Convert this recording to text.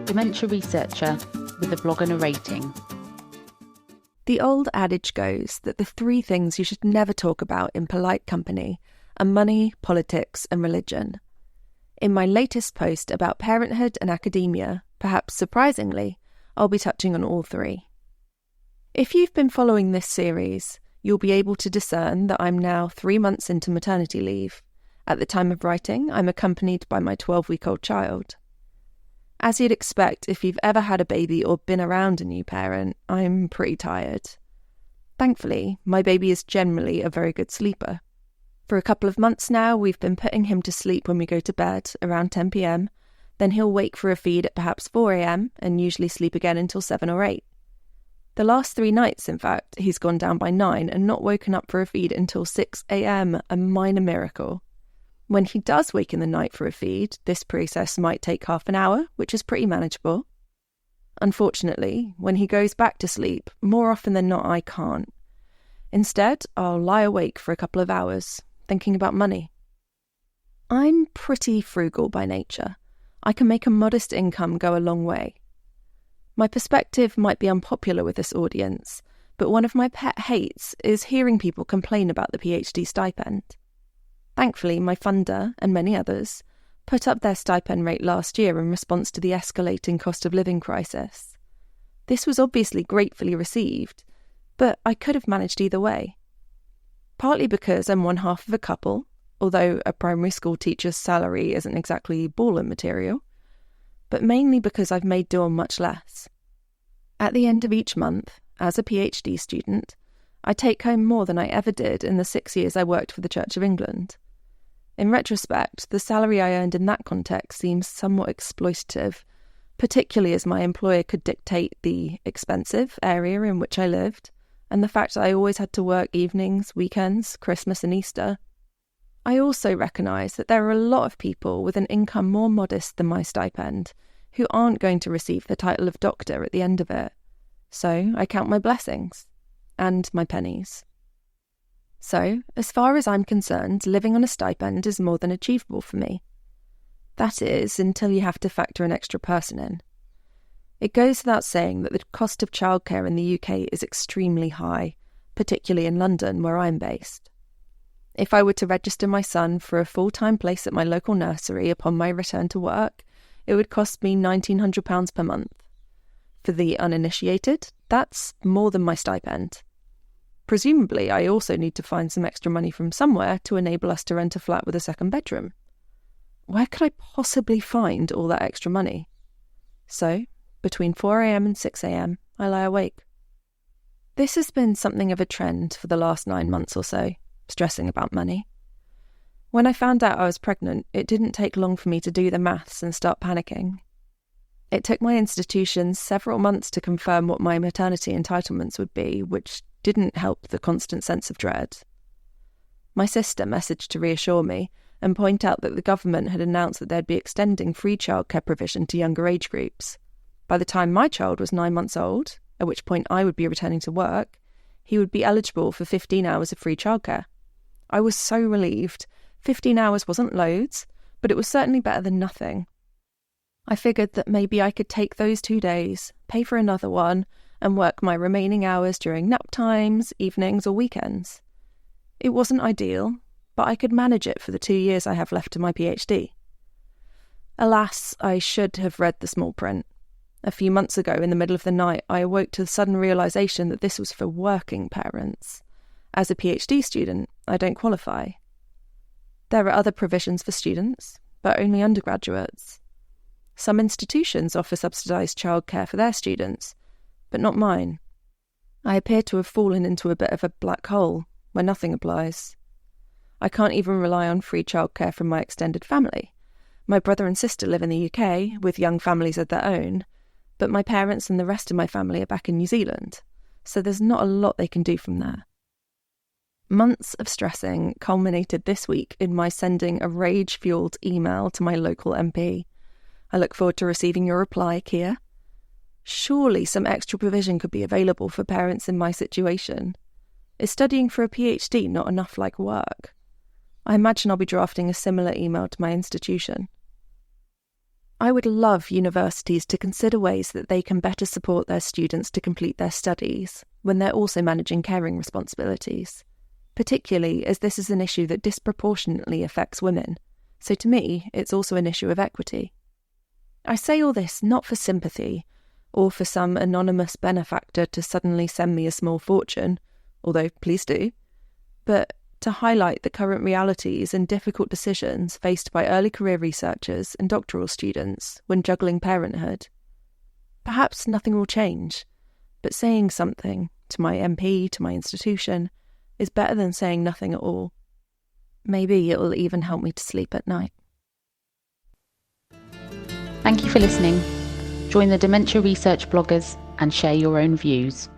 dementia researcher with a blog and a rating. The old adage goes that the three things you should never talk about in polite company are money, politics, and religion. In my latest post about parenthood and academia, perhaps surprisingly, I'll be touching on all three. If you've been following this series, you'll be able to discern that I'm now 3 months into maternity leave. At the time of writing, I'm accompanied by my 12-week-old child. As you'd expect if you've ever had a baby or been around a new parent, I'm pretty tired. Thankfully, my baby is generally a very good sleeper. For a couple of months now, we've been putting him to sleep when we go to bed, around 10 p.m, then he'll wake for a feed at perhaps 4 a.m, and usually sleep again until 7 or 8. The last 3 nights, in fact, he's gone down by 9 and not woken up for a feed until 6 a.m, a minor miracle. When he does wake in the night for a feed, this process might take half an hour, which is pretty manageable. Unfortunately, when he goes back to sleep, more often than not I can't. Instead, I'll lie awake for a couple of hours, thinking about money. I'm pretty frugal by nature. I can make a modest income go a long way. My perspective might be unpopular with this audience, but one of my pet hates is hearing people complain about the PhD stipend. Thankfully, my funder, and many others, put up their stipend rate last year in response to the escalating cost of living crisis. This was obviously gratefully received, but I could have managed either way. Partly because I'm one half of a couple, although a primary school teacher's salary isn't exactly baller material, but mainly because I've made do on much less. At the end of each month, as a PhD student, I take home more than I ever did in the 6 years I worked for the Church of England. In retrospect, the salary I earned in that context seems somewhat exploitative, particularly as my employer could dictate the expensive area in which I lived, and the fact that I always had to work evenings, weekends, Christmas and Easter. I also recognise that there are a lot of people with an income more modest than my stipend who aren't going to receive the title of doctor at the end of it. So I count my blessings. And my pennies. So, as far as I'm concerned, living on a stipend is more than achievable for me. That is, until you have to factor an extra person in. It goes without saying that the cost of childcare in the UK is extremely high, particularly in London, where I'm based. If I were to register my son for a full-time place at my local nursery upon my return to work, it would cost me £1,900 per month. For the uninitiated, that's more than my stipend. Presumably, I also need to find some extra money from somewhere to enable us to rent a flat with a second bedroom. Where could I possibly find all that extra money? So, between 4 a.m. and 6 a.m, I lie awake. This has been something of a trend for the last 9 months or so, stressing about money. When I found out I was pregnant, it didn't take long for me to do the maths and start panicking. It took my institution several months to confirm what my maternity entitlements would be, which didn't help the constant sense of dread. My sister messaged to reassure me and point out that the government had announced that they'd be extending free childcare provision to younger age groups. By the time my child was 9 months old, at which point I would be returning to work, he would be eligible for 15 hours of free childcare. I was so relieved. 15 hours wasn't loads, but it was certainly better than nothing. I figured that maybe I could take those 2 days, pay for another one, and work my remaining hours during nap times, evenings or weekends. It wasn't ideal, but I could manage it for the 2 years I have left to my PhD. Alas, I should have read the small print. A few months ago, in the middle of the night, I awoke to the sudden realisation that this was for working parents. As a PhD student, I don't qualify. There are other provisions for students, but only undergraduates. Some institutions offer subsidised childcare for their students, but not mine. I appear to have fallen into a bit of a black hole where nothing applies. I can't even rely on free childcare from my extended family. My brother and sister live in the UK, with young families of their own, but my parents and the rest of my family are back in New Zealand, so there's not a lot they can do from there. Months of stressing culminated this week in my sending a rage-fueled email to my local MP. I look forward to receiving your reply, Kia. Surely some extra provision could be available for parents in my situation. Is studying for a PhD not enough like work? I imagine I'll be drafting a similar email to my institution. I would love universities to consider ways that they can better support their students to complete their studies when they're also managing caring responsibilities, particularly as this is an issue that disproportionately affects women. So to me, it's also an issue of equity. I say all this not for sympathy, or for some anonymous benefactor to suddenly send me a small fortune, although please do, but to highlight the current realities and difficult decisions faced by early career researchers and doctoral students when juggling parenthood. Perhaps nothing will change, but saying something to my MP, to my institution, is better than saying nothing at all. Maybe it will even help me to sleep at night. Thank you for listening. Join the Dementia Research bloggers and share your own views.